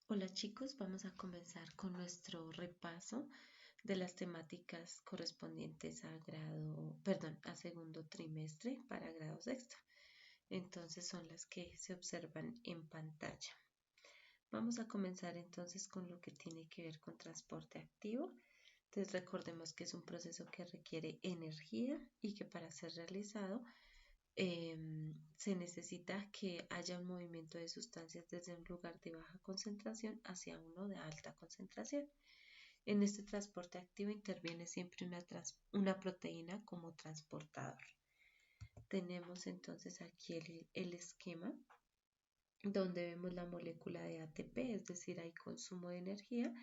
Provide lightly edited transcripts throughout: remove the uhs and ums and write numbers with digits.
Hola chicos, vamos a comenzar con nuestro repaso de las temáticas correspondientes a a segundo trimestre para grado sexto. Entonces son las que se observan en pantalla. Vamos a comenzar entonces con lo que tiene que ver con transporte activo. Entonces recordemos que es un proceso que requiere energía y que para ser realizado se necesita que haya un movimiento de sustancias desde un lugar de baja concentración hacia uno de alta concentración. En este transporte activo interviene siempre una proteína como transportador. Tenemos entonces aquí el esquema donde vemos la molécula de ATP, es decir, hay consumo de energía,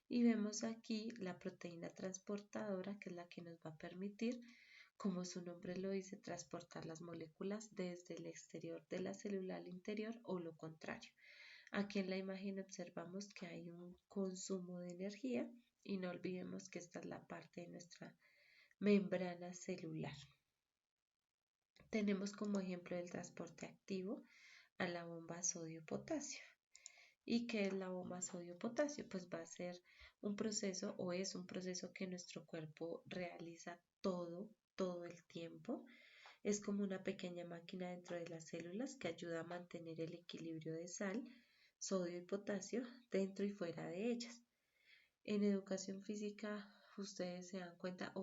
y vemos aquí la proteína transportadora, que es la que nos va a permitir, como su nombre lo dice, transportar las moléculas desde el exterior de la célula al interior o lo contrario. Aquí en la imagen observamos que hay un consumo de energía y no olvidemos que esta es la parte de nuestra membrana celular. Tenemos como ejemplo el transporte activo a la bomba sodio-potasio. ¿Y qué es la bomba sodio-potasio? Pues va a ser un proceso o es un proceso que nuestro cuerpo realiza todo el tiempo. Es como una pequeña máquina dentro de las células que ayuda a mantener el equilibrio de sal, sodio y potasio dentro y fuera de ellas. En educación física, ustedes se dan cuenta,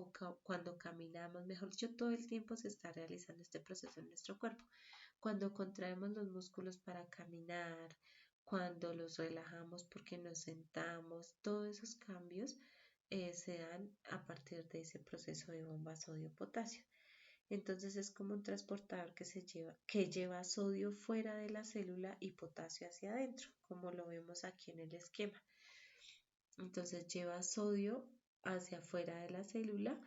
cuando caminamos, mejor dicho, todo el tiempo se está realizando este proceso en nuestro cuerpo. Cuando contraemos los músculos para caminar, cuando los relajamos porque nos sentamos, todos esos cambios se dan a partir de ese proceso de bomba sodio-potasio. Entonces es como un transportador que lleva sodio fuera de la célula y potasio hacia adentro, como lo vemos aquí en el esquema. Entonces lleva sodio hacia afuera de la célula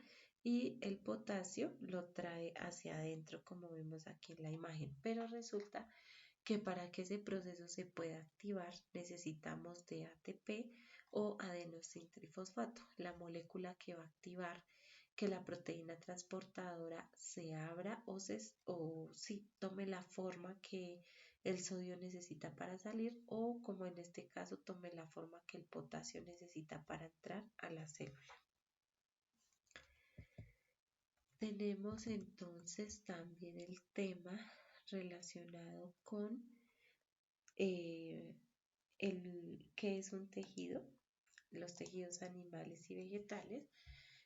y el potasio lo trae hacia adentro, como vemos aquí en la imagen. Pero resulta que para que ese proceso se pueda activar necesitamos de ATP o adenosintrifosfato, la molécula que va a activar que la proteína transportadora se abra tome la forma que el sodio necesita para salir o como en este caso tome la forma que el potasio necesita para entrar a la célula. Tenemos entonces también el tema relacionado con qué es un tejido, los tejidos animales y vegetales.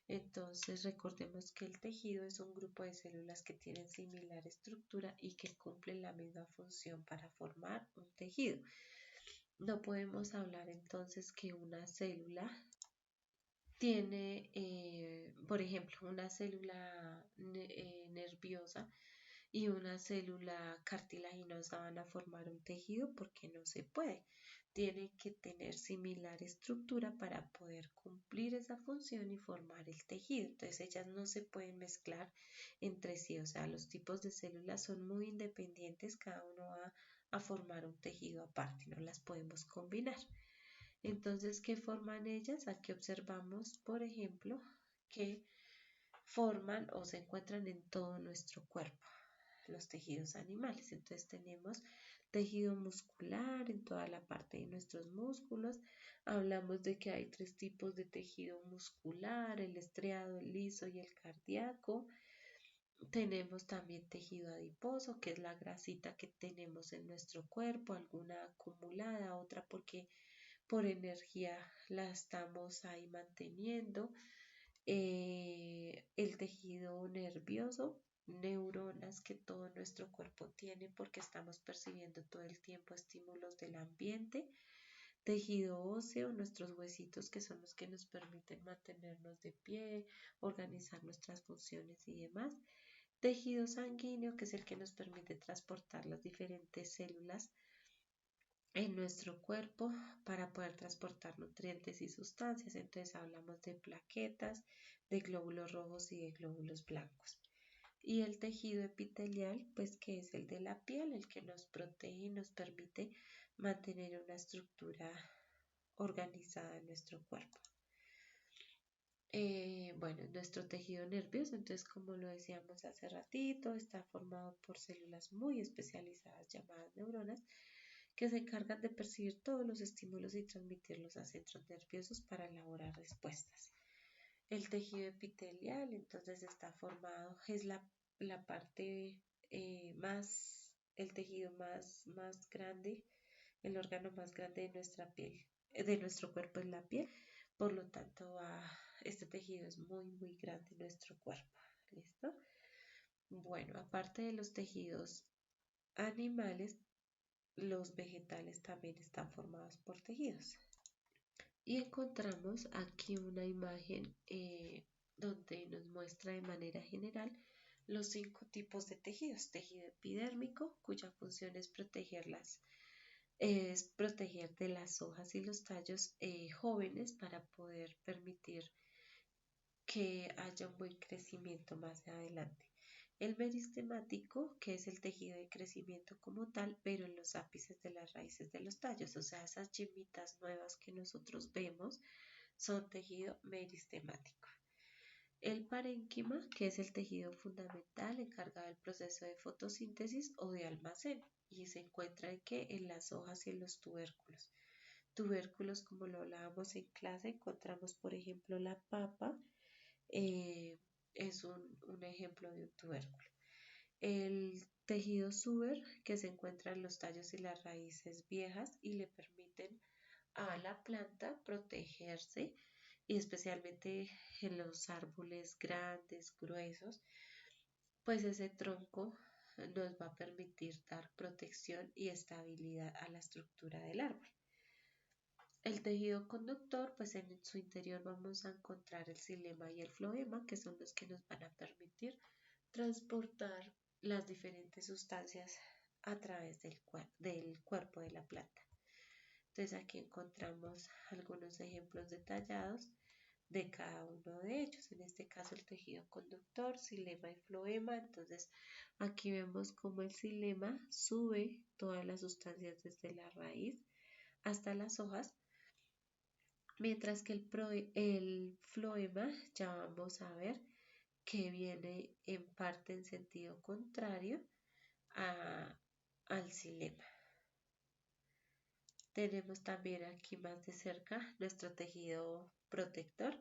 Entonces recordemos que el tejido es un grupo de células que tienen similar estructura y que cumplen la misma función para formar un tejido. No podemos hablar entonces que una célula tiene, por ejemplo, una célula nerviosa y una célula cartilaginosa van a formar un tejido porque no se puede. Tienen que tener similar estructura para poder cumplir esa función y formar el tejido. Entonces ellas no se pueden mezclar entre sí, o sea, los tipos de células son muy independientes, cada uno va a formar un tejido aparte, no las podemos combinar. Entonces, ¿qué forman ellas? Aquí observamos, por ejemplo, que forman o se encuentran en todo nuestro cuerpo los tejidos animales. Entonces tenemos tejido muscular en toda la parte de nuestros músculos. Hablamos de que hay 3 tipos de tejido muscular, el estriado, el liso y el cardíaco. Tenemos también tejido adiposo, que es la grasita que tenemos en nuestro cuerpo, alguna acumulada, otra porque por energía la estamos ahí manteniendo. El tejido nervioso, neuronas que todo nuestro cuerpo tiene porque estamos percibiendo todo el tiempo estímulos del ambiente. Tejido óseo, nuestros huesitos que son los que nos permiten mantenernos de pie, organizar nuestras funciones y demás. Tejido sanguíneo, que es el que nos permite transportar las diferentes células en nuestro cuerpo para poder transportar nutrientes y sustancias. Entonces hablamos de plaquetas, de glóbulos rojos y de glóbulos blancos. Y el tejido epitelial, pues que es el de la piel, el que nos protege y nos permite mantener una estructura organizada en nuestro cuerpo. Bueno, nuestro tejido nervioso, entonces como lo decíamos hace ratito, está formado por células muy especializadas llamadas neuronas que se encargan de percibir todos los estímulos y transmitirlos a centros nerviosos para elaborar respuestas. El tejido epitelial entonces está formado, es la parte el tejido más grande, el órgano más grande de nuestra piel, de nuestro cuerpo es la piel, por lo tanto este tejido es muy grande en nuestro cuerpo. ¿Listo? Bueno, aparte de los tejidos animales, los vegetales también están formados por tejidos. Y encontramos aquí una imagen donde nos muestra de manera general los 5 tipos de tejidos. Tejido epidérmico, cuya función es proteger de las hojas y los tallos jóvenes para poder permitir que haya un buen crecimiento más adelante. El meristemático, que es el tejido de crecimiento como tal, pero en los ápices de las raíces de los tallos, o sea, esas yemitas nuevas que nosotros vemos son tejido meristemático. El parénquima, que es el tejido fundamental encargado del proceso de fotosíntesis o de almacén, y se encuentra en las hojas y en los tubérculos. Tubérculos, como lo hablábamos en clase, encontramos por ejemplo la papa, es un ejemplo de un tubérculo. El tejido suber, que se encuentra en los tallos y las raíces viejas y le permiten a la planta protegerse, y especialmente en los árboles grandes, gruesos, pues ese tronco nos va a permitir dar protección y estabilidad a la estructura del árbol. El tejido conductor, pues en su interior vamos a encontrar el xilema y el floema, que son los que nos van a permitir transportar las diferentes sustancias a través del cuerpo de la planta. Entonces aquí encontramos algunos ejemplos detallados de cada uno de ellos. En este caso el tejido conductor, xilema y floema. Entonces aquí vemos cómo el xilema sube todas las sustancias desde la raíz hasta las hojas, mientras que el floema ya vamos a ver que viene en parte en sentido contrario al xilema. Tenemos también aquí más de cerca nuestro tejido protector,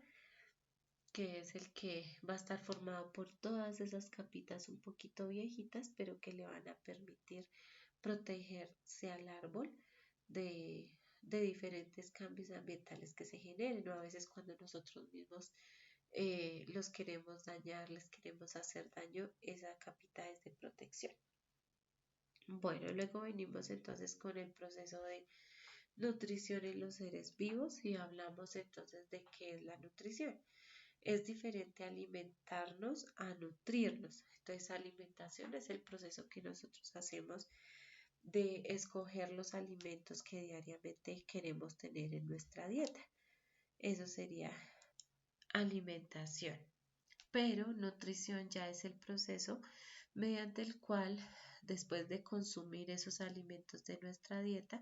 que es el que va a estar formado por todas esas capitas un poquito viejitas, pero que le van a permitir protegerse al árbol de diferentes cambios ambientales que se generen, o a veces cuando nosotros mismos los queremos dañar, les queremos hacer daño, esa capita es de protección. Bueno, luego venimos entonces con el proceso de nutrición en los seres vivos y hablamos entonces de qué es la nutrición. Es diferente alimentarnos a nutrirnos. Entonces, alimentación es el proceso que nosotros hacemos de escoger los alimentos que diariamente queremos tener en nuestra dieta. Eso sería alimentación. Pero nutrición ya es el proceso mediante el cual, después de consumir esos alimentos de nuestra dieta,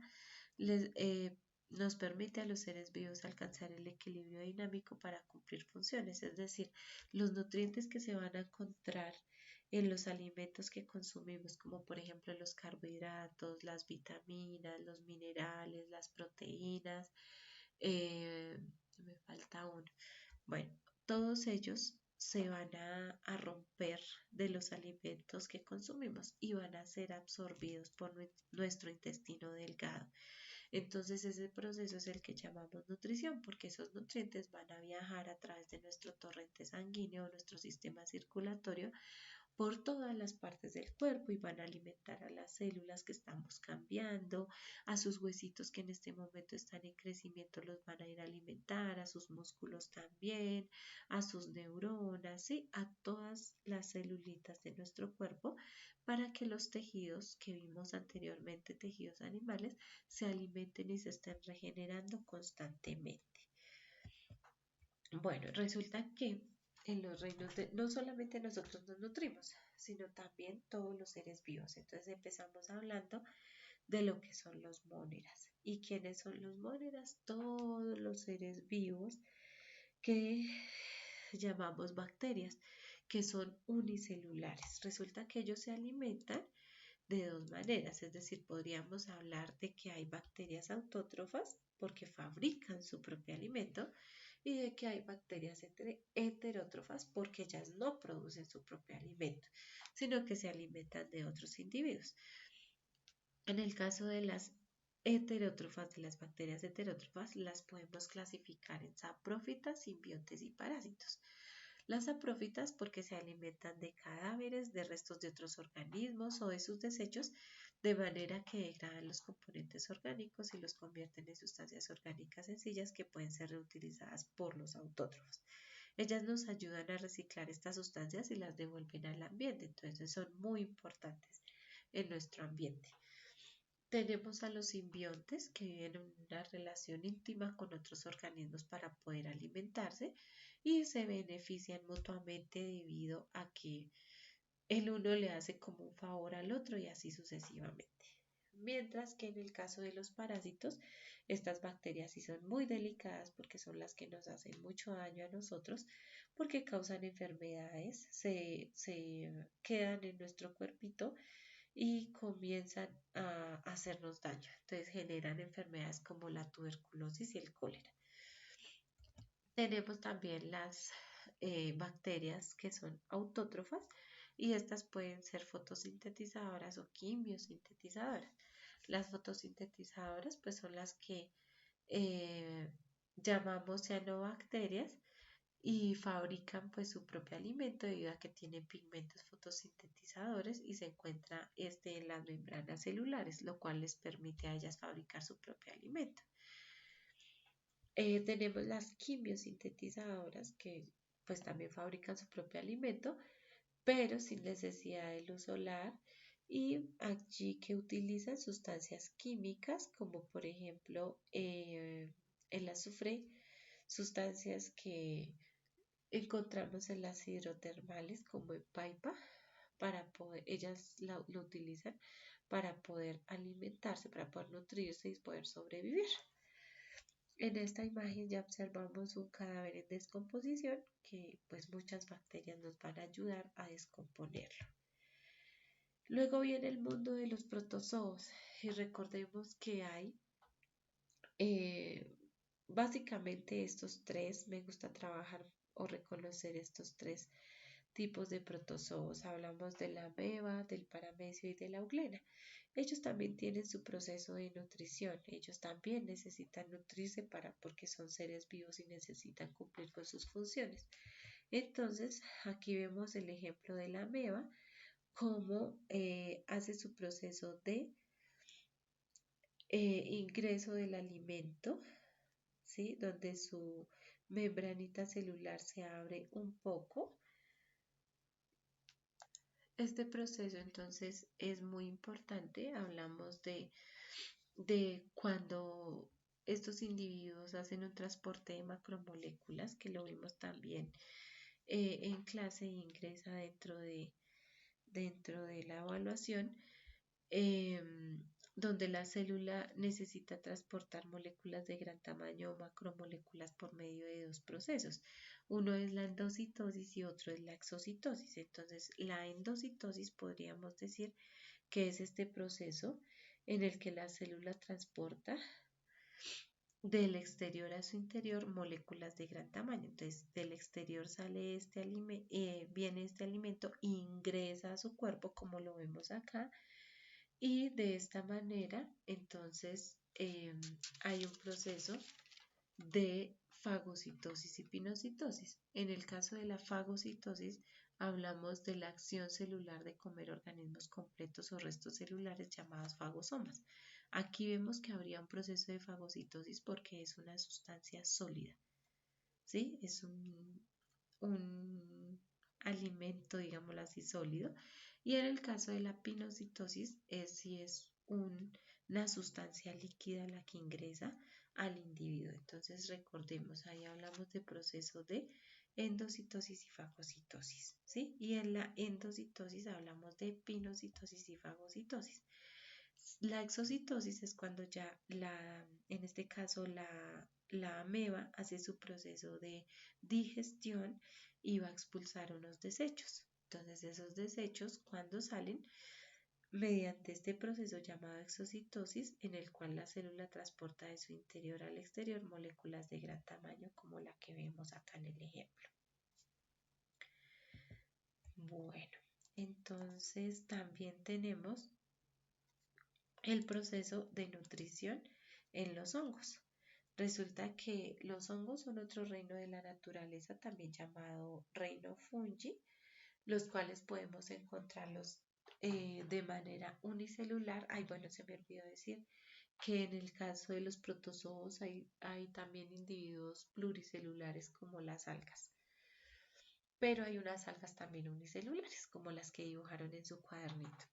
nos permite a los seres vivos alcanzar el equilibrio dinámico para cumplir funciones, es decir, los nutrientes que se van a encontrar en los alimentos que consumimos, como por ejemplo los carbohidratos, las vitaminas, los minerales, las proteínas, me falta uno. Bueno, todos ellos se van a romper de los alimentos que consumimos y van a ser absorbidos por nuestro intestino delgado. Entonces ese proceso es el que llamamos nutrición, porque esos nutrientes van a viajar a través de nuestro torrente sanguíneo, nuestro sistema circulatorio, por todas las partes del cuerpo y van a alimentar a las células que estamos cambiando, a sus huesitos que en este momento están en crecimiento los van a ir a alimentar, a sus músculos también, a sus neuronas, ¿sí? A todas las celulitas de nuestro cuerpo para que los tejidos que vimos anteriormente, tejidos animales, se alimenten y se estén regenerando constantemente. Bueno, resulta que en los reinos no solamente nosotros nos nutrimos, sino también todos los seres vivos. Entonces empezamos hablando de lo que son los móneras. ¿Y quiénes son los móneras? Todos los seres vivos que llamamos bacterias, que son unicelulares. Resulta que ellos se alimentan de dos maneras, es decir, podríamos hablar de que hay bacterias autótrofas porque fabrican su propio alimento y de que hay bacterias heterótrofas porque ellas no producen su propio alimento, sino que se alimentan de otros individuos. En el caso de las heterótrofas, de las bacterias heterótrofas, las podemos clasificar en saprófitas, simbiontes y parásitos. Las saprófitas porque se alimentan de cadáveres, de restos de otros organismos o de sus desechos, de manera que degradan los componentes orgánicos y los convierten en sustancias orgánicas sencillas que pueden ser reutilizadas por los autótrofos. Ellas nos ayudan a reciclar estas sustancias y las devuelven al ambiente, entonces son muy importantes en nuestro ambiente. Tenemos a los simbiontes que viven en una relación íntima con otros organismos para poder alimentarse y se benefician mutuamente debido a que el uno le hace como un favor al otro y así sucesivamente. Mientras que en el caso de los parásitos, estas bacterias sí son muy delicadas porque son las que nos hacen mucho daño a nosotros, porque causan enfermedades, se quedan en nuestro cuerpito y comienzan a hacernos daño. Entonces generan enfermedades como la tuberculosis y el cólera. Tenemos también las bacterias que son autótrofas y estas pueden ser fotosintetizadoras o quimiosintetizadoras. Las fotosintetizadoras pues son las que eh, llamamos cianobacterias y fabrican pues su propio alimento debido a que tienen pigmentos fotosintetizadores y se encuentra en las membranas celulares, lo cual les permite a ellas fabricar su propio alimento. Tenemos las quimiosintetizadoras que pues también fabrican su propio alimento, pero sin necesidad de luz solar y allí que utilizan sustancias químicas como por ejemplo el azufre, sustancias que encontramos en las hidrotermales como en Paipa, para poder, ellas lo utilizan para poder alimentarse, para poder nutrirse y poder sobrevivir. En esta imagen ya observamos un cadáver en descomposición que pues muchas bacterias nos van a ayudar a descomponerlo. Luego viene el mundo de los protozoos y recordemos que hay básicamente estos tres, me gusta trabajar o reconocer estos tres tipos de protozoos. Hablamos de la ameba, del paramecio y de la euglena. Ellos también tienen su proceso de nutrición. Ellos también necesitan nutrirse porque son seres vivos y necesitan cumplir con sus funciones. Entonces, aquí vemos el ejemplo de la ameba, cómo hace su proceso de ingreso del alimento, ¿sí? Donde su membranita celular se abre un poco. Este proceso entonces es muy importante. Hablamos de cuando estos individuos hacen un transporte de macromoléculas, que lo vimos también en clase e ingresa dentro de la evaluación, eh, donde la célula necesita transportar moléculas de gran tamaño o macromoléculas por medio de dos procesos. Uno es la endocitosis y otro es la exocitosis. Entonces, la endocitosis podríamos decir que es este proceso en el que la célula transporta del exterior a su interior moléculas de gran tamaño. Entonces, del exterior sale viene este alimento, ingresa a su cuerpo, como lo vemos acá, y de esta manera, entonces, hay un proceso de fagocitosis y pinocitosis. En el caso de la fagocitosis, hablamos de la acción celular de comer organismos completos o restos celulares llamados fagosomas. Aquí vemos que habría un proceso de fagocitosis porque es una sustancia sólida, ¿sí? Es un alimento, digámoslo así, sólido. Y en el caso de la pinocitosis, si es una sustancia líquida la que ingresa al individuo. Entonces recordemos, ahí hablamos de proceso de endocitosis y fagocitosis, ¿sí? Y en la endocitosis hablamos de pinocitosis y fagocitosis. La exocitosis es cuando ya en este caso la ameba hace su proceso de digestión y va a expulsar unos desechos. Entonces esos desechos cuando salen mediante este proceso llamado exocitosis, en el cual la célula transporta de su interior al exterior moléculas de gran tamaño como la que vemos acá en el ejemplo. Bueno, entonces también tenemos el proceso de nutrición en los hongos. Resulta que los hongos son otro reino de la naturaleza, también llamado reino fungi, los cuales podemos encontrarlos de manera unicelular. Ay, bueno, se me olvidó decir que en el caso de los protozoos hay también individuos pluricelulares como las algas, pero hay unas algas también unicelulares como las que dibujaron en su cuadernito.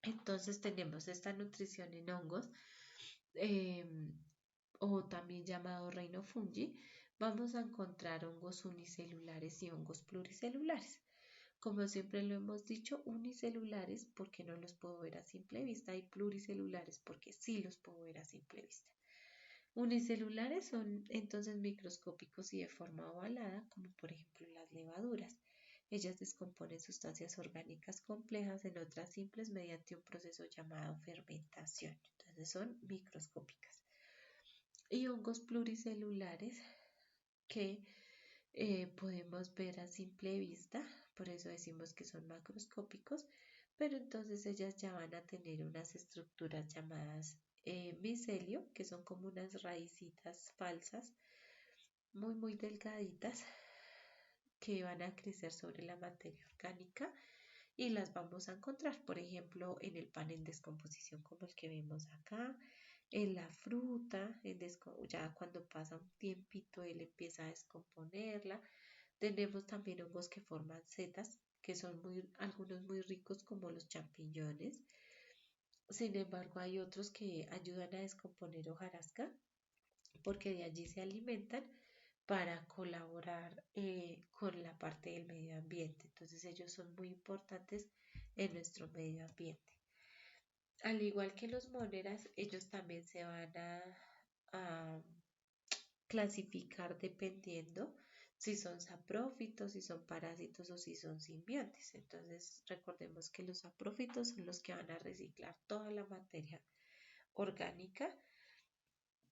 Entonces tenemos esta nutrición en hongos, eh, o también llamado reino fungi. Vamos a encontrar hongos unicelulares y hongos pluricelulares. Como siempre lo hemos dicho, unicelulares porque no los puedo ver a simple vista y pluricelulares porque sí los puedo ver a simple vista. Unicelulares son entonces microscópicos y de forma ovalada, como por ejemplo las levaduras. Ellas descomponen sustancias orgánicas complejas en otras simples mediante un proceso llamado fermentación. Entonces son microscópicas. Y hongos pluricelulares que podemos ver a simple vista, por eso decimos que son macroscópicos, pero entonces ellas ya van a tener unas estructuras llamadas micelio, que son como unas raícitas falsas, muy delgaditas, que van a crecer sobre la materia orgánica y las vamos a encontrar, por ejemplo, en el pan en descomposición como el que vemos acá, en la fruta, ya cuando pasa un tiempito él empieza a descomponerla. Tenemos también hongos que forman setas, que son algunos muy ricos como los champiñones. Sin embargo, hay otros que ayudan a descomponer hojarasca porque de allí se alimentan para colaborar con la parte del medio ambiente. Entonces ellos son muy importantes en nuestro medio ambiente. Al igual que los moneras, ellos también se van a clasificar dependiendo si son saprófitos, si son parásitos o si son simbiontes. Entonces recordemos que los saprófitos son los que van a reciclar toda la materia orgánica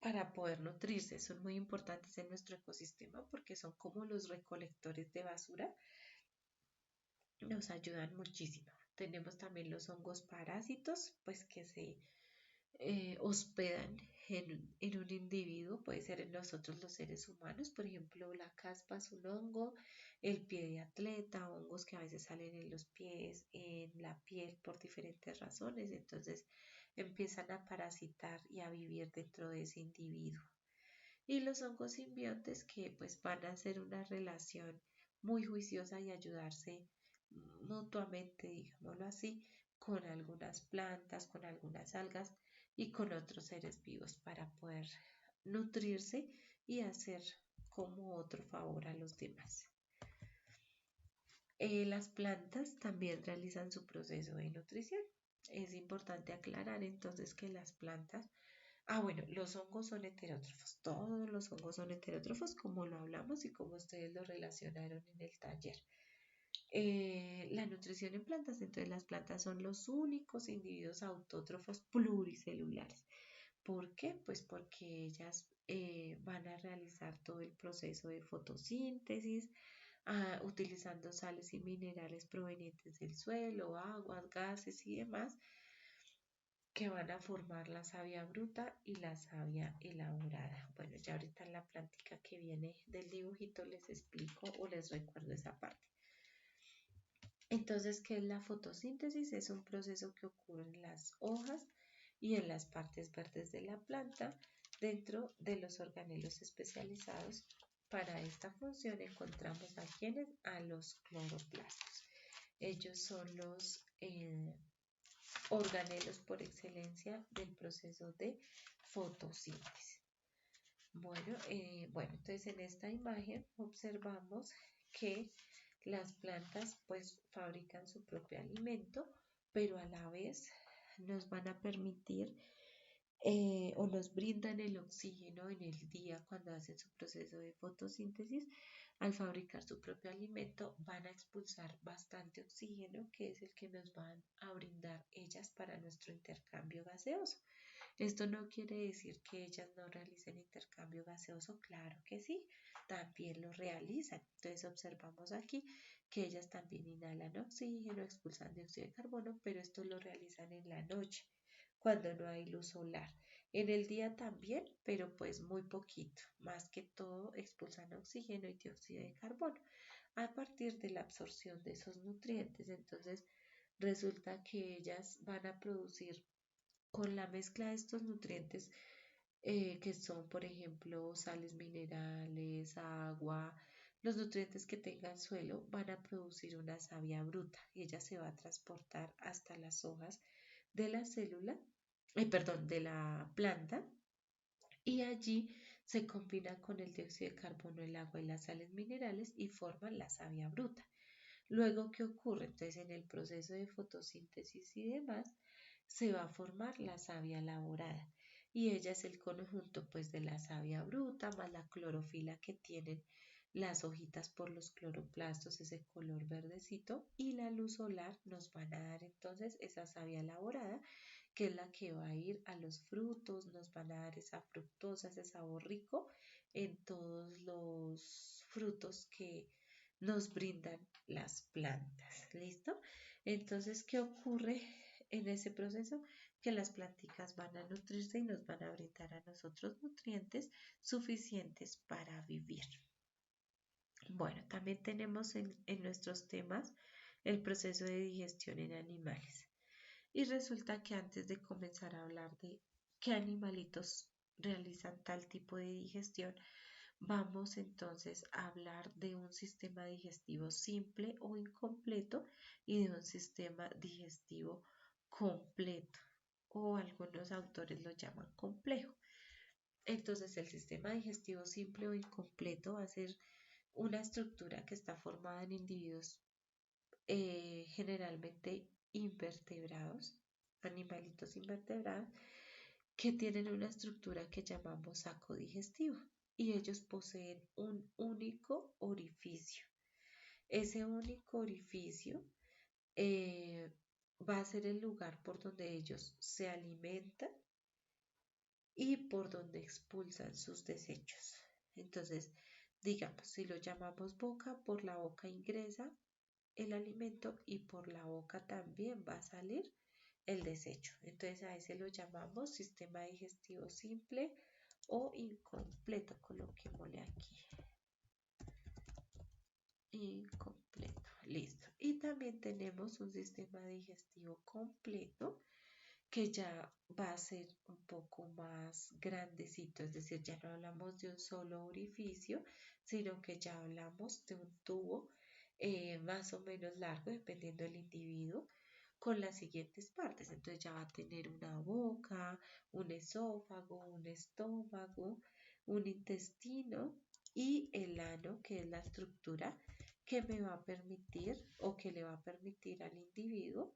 para poder nutrirse. Son muy importantes en nuestro ecosistema porque son como los recolectores de basura. Nos ayudan muchísimo. Tenemos también los hongos parásitos, pues que se hospedan en un individuo, puede ser en nosotros los seres humanos, por ejemplo la caspa es un hongo, el pie de atleta, hongos que a veces salen en los pies, en la piel por diferentes razones, entonces empiezan a parasitar y a vivir dentro de ese individuo. Y los hongos simbiontes que pues van a hacer una relación muy juiciosa y ayudarse mutuamente, digámoslo así, con algunas plantas, con algunas algas y con otros seres vivos para poder nutrirse y hacer como otro favor a los demás. Las plantas también realizan su proceso de nutrición. Es importante aclarar entonces que las plantas, bueno, los hongos son heterótrofos, todos los hongos son heterótrofos como lo hablamos y como ustedes lo relacionaron en el taller. La nutrición en plantas, entonces las plantas son los únicos individuos autótrofos pluricelulares. ¿Por qué? Pues porque ellas van a realizar todo el proceso de fotosíntesis, utilizando sales y minerales provenientes del suelo, aguas, gases y demás, que van a formar la savia bruta y la savia elaborada. Bueno, ya ahorita en la plática que viene del dibujito les explico o les recuerdo esa parte. Entonces, ¿qué es la fotosíntesis? Es un proceso que ocurre en las hojas y en las partes verdes de la planta dentro de los organelos especializados. Para esta función encontramos a los cloroplastos. Ellos son los organelos por excelencia del proceso de fotosíntesis. Bueno, entonces en esta imagen observamos que las plantas pues fabrican su propio alimento, pero a la vez nos van a permitir o nos brindan el oxígeno en el día cuando hacen su proceso de fotosíntesis. Al fabricar su propio alimento van a expulsar bastante oxígeno, que es el que nos van a brindar ellas para nuestro intercambio gaseoso. Esto no quiere decir que ellas no realicen intercambio gaseoso, claro que sí, también lo realizan. Entonces observamos aquí que ellas también inhalan oxígeno, expulsan dióxido de carbono, pero esto lo realizan en la noche, cuando no hay luz solar. En el día también, pero pues muy poquito. Más que todo expulsan oxígeno y dióxido de carbono a partir de la absorción de esos nutrientes. Entonces resulta que ellas van a producir con la mezcla de estos nutrientes que son, por ejemplo, sales minerales, agua, los nutrientes que tenga el suelo van a producir una savia bruta y ella se va a transportar hasta las hojas de la célula, perdón, de la planta, y allí se combina con el dióxido de carbono, el agua y las sales minerales y forman la savia bruta. Luego, ¿qué ocurre? Entonces, en el proceso de fotosíntesis y demás, se va a formar la savia elaborada y ella es el conjunto pues de la savia bruta más la clorofila que tienen las hojitas por los cloroplastos, ese color verdecito, y la luz solar nos van a dar entonces esa savia elaborada que es la que va a ir a los frutos, nos van a dar esa fructosa, ese sabor rico en todos los frutos que nos brindan las plantas. ¿Listo? Entonces, ¿qué ocurre en ese proceso? Que las plantitas van a nutrirse y nos van a brindar a nosotros nutrientes suficientes para vivir. Bueno, también tenemos en nuestros temas el proceso de digestión en animales. Y resulta que antes de comenzar a hablar de qué animalitos realizan tal tipo de digestión, vamos entonces a hablar de un sistema digestivo simple o incompleto y de un sistema digestivo completo, o algunos autores lo llaman complejo. Entonces, el sistema digestivo simple o incompleto va a ser una estructura que está formada en individuos generalmente invertebrados, animalitos invertebrados, que tienen una estructura que llamamos saco digestivo y ellos poseen un único orificio. Ese único orificio eh, va a ser el lugar por donde ellos se alimentan y por donde expulsan sus desechos. Entonces, digamos, si lo llamamos boca, por la boca ingresa el alimento y por la boca también va a salir el desecho. Entonces a ese lo llamamos sistema digestivo simple o incompleto. Coloquémosle aquí. Incompleto. Listo. Y también tenemos un sistema digestivo completo que ya va a ser un poco más grandecito, es decir, ya no hablamos de un solo orificio, sino que ya hablamos de un tubo más o menos largo, dependiendo del individuo, con las siguientes partes. Entonces ya va a tener una boca, un esófago, un estómago, un intestino y el ano, que es la estructura que me va a permitir o que le va a permitir al individuo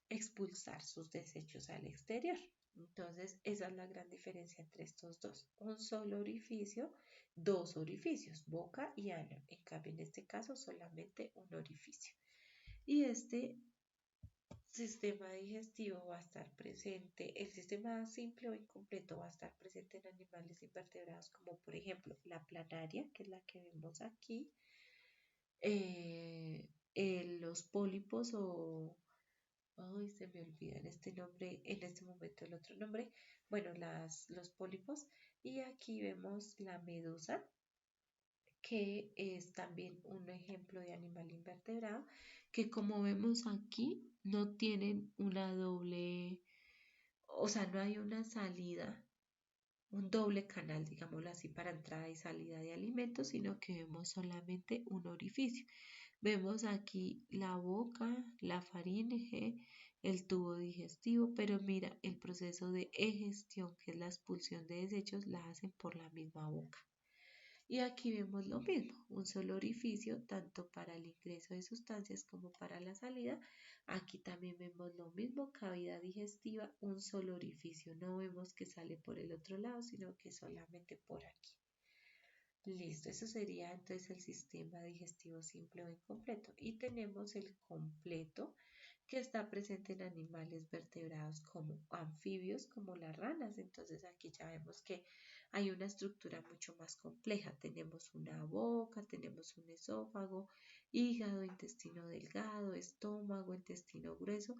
expulsar sus desechos al exterior. Entonces, esa es la gran diferencia entre estos dos. Un solo orificio, dos orificios, boca y ano. En cambio, en este caso, solamente un orificio. Y este sistema digestivo va a estar presente, el sistema simple o incompleto va a estar presente en animales invertebrados como por ejemplo la planaria, que es la que vemos aquí, los pólipos o ay, se me olvida en este nombre, en este momento el otro nombre. Bueno, los pólipos. Y aquí vemos la medusa, que es también un ejemplo de animal invertebrado, que como vemos aquí, no tienen una doble, o sea, no hay una salida, un doble canal, digámoslo así, para entrada y salida de alimentos, sino que vemos solamente un orificio. Vemos aquí la boca, la faringe, el tubo digestivo, pero mira, el proceso de egestión, que es la expulsión de desechos, la hacen por la misma boca. Y aquí vemos lo mismo, un solo orificio, tanto para el ingreso de sustancias como para la salida. Aquí también vemos lo mismo, cavidad digestiva, un solo orificio. No vemos que sale por el otro lado, sino que solamente por aquí. Listo, eso sería entonces el sistema digestivo simple o incompleto. Y tenemos el completo, que está presente en animales vertebrados como anfibios, como las ranas. Entonces aquí ya vemos que hay una estructura mucho más compleja. Tenemos una boca, tenemos un esófago, hígado, intestino delgado, estómago, intestino grueso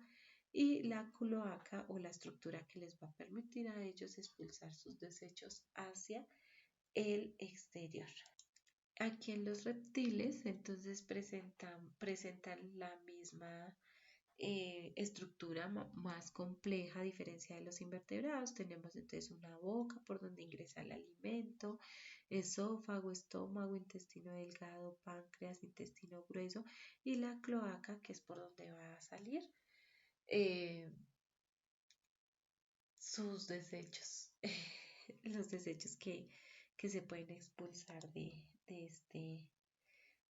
y la cloaca o la estructura que les va a permitir a ellos expulsar sus desechos hacia el exterior. Aquí en los reptiles entonces presentan la misma estructura más compleja a diferencia de los invertebrados. Tenemos entonces una boca por donde ingresa el alimento, esófago, estómago, intestino delgado, páncreas, intestino grueso y la cloaca que es por donde va a salir eh, sus desechos, los desechos que se pueden expulsar de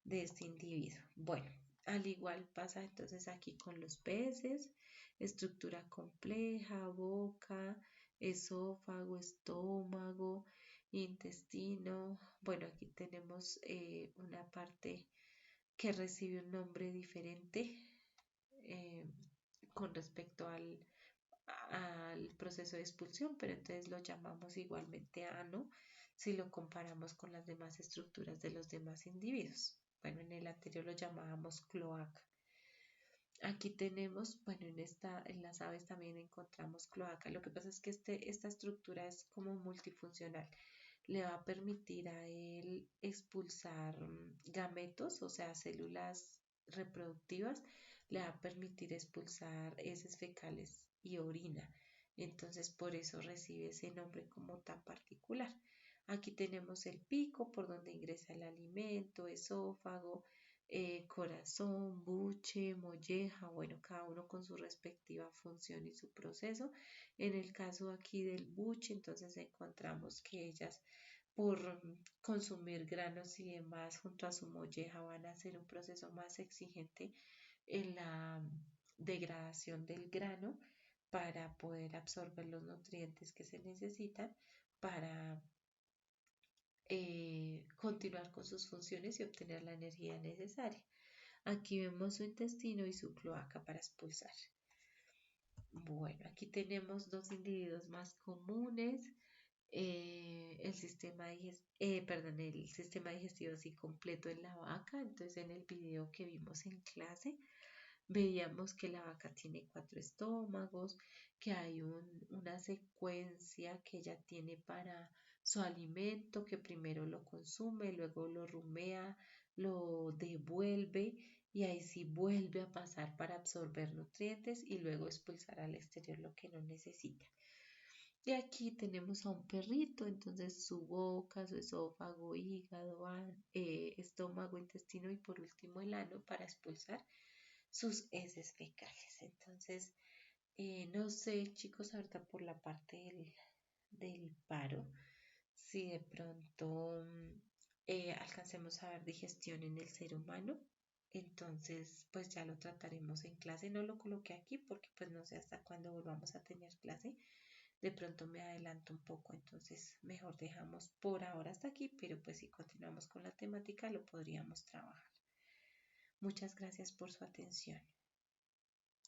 este individuo. Bueno, al igual pasa entonces aquí con los peces, estructura compleja, boca, esófago, estómago, intestino. Bueno, aquí tenemos una parte que recibe un nombre diferente eh, con respecto al proceso de expulsión, pero entonces lo llamamos igualmente ano si lo comparamos con las demás estructuras de los demás individuos. Bueno, en el anterior lo llamábamos cloaca. Aquí tenemos, bueno, en las aves también encontramos cloaca. Lo que pasa es que esta estructura es como multifuncional. Le va a permitir a él expulsar gametos, o sea, células reproductivas, le va a permitir expulsar heces fecales y orina. Entonces, por eso recibe ese nombre como tan particular. Aquí tenemos el pico por donde ingresa el alimento, esófago, corazón, buche, molleja, bueno, cada uno con su respectiva función y su proceso. En el caso aquí del buche, entonces encontramos que ellas por consumir granos y demás junto a su molleja van a hacer un proceso más exigente en la degradación del grano para poder absorber los nutrientes que se necesitan para continuar con sus funciones y obtener la energía necesaria. Aquí vemos su intestino y su cloaca para expulsar. Bueno, aquí tenemos dos individuos más comunes. El sistema digestivo así completo en la vaca. Entonces, en el video que vimos en clase, veíamos que la vaca tiene 4 estómagos, que hay una secuencia que ella tiene para su alimento, que primero lo consume, luego lo rumea, lo devuelve y ahí sí vuelve a pasar para absorber nutrientes y luego expulsar al exterior lo que no necesita. Y aquí tenemos a un perrito, entonces su boca, su esófago, hígado, estómago, intestino y por último el ano para expulsar sus heces fecales. Entonces, no sé, chicos, ahorita por la parte del paro, si de pronto alcancemos a ver digestión en el ser humano. Entonces, pues ya lo trataremos en clase. No lo coloqué aquí porque pues no sé hasta cuándo volvamos a tener clase. De pronto me adelanto un poco, entonces mejor dejamos por ahora hasta aquí, pero pues si continuamos con la temática lo podríamos trabajar. Muchas gracias por su atención.